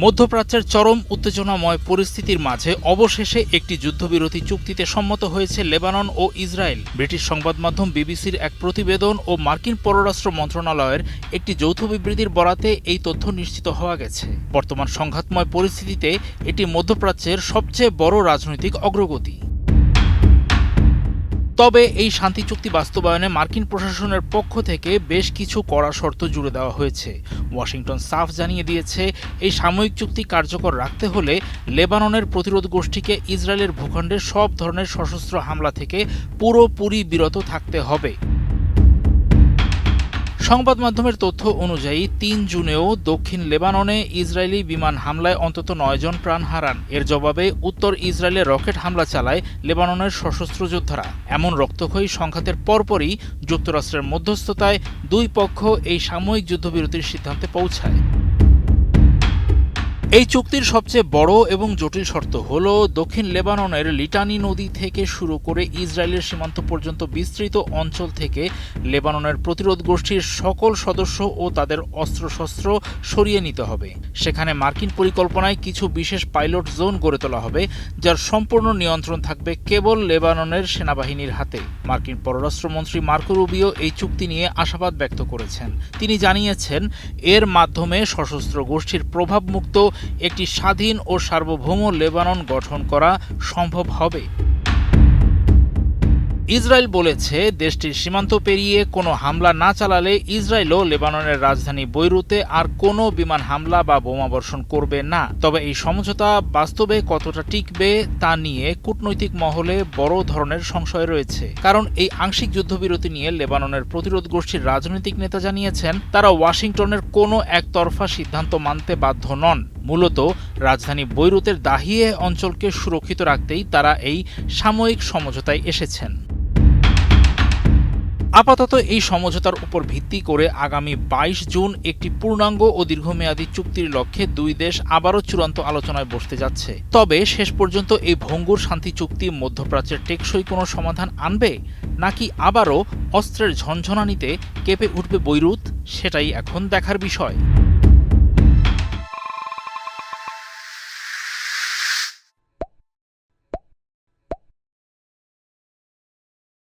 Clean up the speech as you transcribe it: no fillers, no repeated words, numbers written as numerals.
মধ্যপ্রাচ্যের চরম উত্তেজনাময় পরিস্থিতির মাঝে অবশেষে একটি যুদ্ধবিরতি চুক্তিতে সম্মত হয়েছে লেবানন ও ইসরায়েল। ব্রিটিশ সংবাদ মাধ্যম বিবিসির এক প্রতিবেদন ও মার্কিন পররাষ্ট্র মন্ত্রণালয়ের একটি যৌথ বিবৃতির বরাতে এই তথ্য নিশ্চিত হওয়া গেছে। বর্তমান সংঘাতময় পরিস্থিতিতে এটি মধ্যপ্রাচ্যের সবচেয়ে বড় রাজনৈতিক অগ্রগতি। তবে এই শান্তি চুক্তি বাস্তবায়নে মার্কিন প্রশাসনের পক্ষ থেকে বেশ কিছু কড়া শর্ত জুড়ে দেওয়া হয়েছে। ওয়াশিংটন সাফ জানিয়ে দিয়েছে, এই সাময়িক চুক্তি কার্যকর রাখতে হলে লেবাননের প্রতিরোধ গোষ্ঠীকে ইসরায়েলের ভূখণ্ডে সব ধরনের সশস্ত্র হামলা থেকে পুরোপুরি বিরত থাকতে হবে। সংবাদ মাধ্যমের তথ্য অনুযায়ী ৩ জুনেও দক্ষিণ লেবাননে ইসরায়েলি বিমান হামলায় অন্তত ৯ জন প্রাণ হারান। এর জবাবে উত্তর ইসরায়েলে রকেট হামলা চালায় লেবাননের সশস্ত্র যোদ্ধারা। এমন রক্তক্ষয়ী সংঘাতের পরপরই যুক্তরাষ্ট্রের মধ্যস্থতায় দুই পক্ষ এই সাময়িক যুদ্ধবিরতির সিদ্ধান্তে পৌঁছায়। এই চুক্তির সবচেয়ে বড় এবং জটিল শর্ত হল দক্ষিণ লেবাননের লিটানি নদী থেকে শুরু করে ইসরায়েলের সীমান্ত পর্যন্ত বিস্তৃত অঞ্চল থেকে লেবাননের প্রতিরোধ গোষ্ঠীর সকল সদস্য ও তাদের অস্ত্রশস্ত্র সরিয়ে নিতে হবে। সেখানে মার্কিন পরিকল্পনায় কিছু বিশেষ পাইলট জোন গড়ে তোলা হবে, যার সম্পূর্ণ নিয়ন্ত্রণ থাকবে কেবল লেবাননের সেনাবাহিনীর হাতে। মার্কিন পররাষ্ট্রমন্ত্রী মার্কো রুবিও এই চুক্তি নিয়ে আশাবাদ ব্যক্ত করেছেন। তিনি জানিয়েছেন, এর মাধ্যমে সশস্ত্র গোষ্ঠীর প্রভাবমুক্ত একটি স্বাধীন ও সার্বভৌম লেবানন গঠন করা সম্ভব হবে। ইসরায়েল বলেছে, দেশটির সীমান্ত পেরিয়ে কোনো হামলা না চালালে ইসরায়েলও লেবাননের রাজধানী বৈরুতে আর কোনো বিমান হামলা বা বোমাবর্ষণ করবে না। তবে এই সমঝোতা বাস্তবে কতটা টিকবে তা নিয়ে কূটনৈতিক মহলে বড় ধরনের সংশয় রয়েছে। কারণ এই আংশিক যুদ্ধবিরতি নিয়ে লেবাননের প্রতিরোধ গোষ্ঠীর রাজনৈতিক নেতা জানিয়েছেন, তারা ওয়াশিংটনের কোনো একতরফা সিদ্ধান্ত মানতে বাধ্য নন। মূলত রাজধানী বৈরুতের দাহিয়ে অঞ্চলকে সুরক্ষিত রাখতেই তারা এই সাময়িক সমঝোতায় এসেছেন। আপাতত এই সমঝোতার উপর ভিত্তি করে আগামী ২২ জুন একটি পূর্ণাঙ্গ ও দীর্ঘমেয়াদী চুক্তির লক্ষ্যে দুই দেশ আবারও চূড়ান্ত আলোচনায় বসতে যাচ্ছে। তবে শেষ পর্যন্ত এই ভঙ্গুর শান্তি চুক্তি মধ্যপ্রাচ্যের টেকসই কোনো সমাধান আনবে, নাকি আবারও অস্ত্রের ঝনঝনানিতে কেঁপে উঠবে বৈরুত, সেটাই এখন দেখার বিষয়।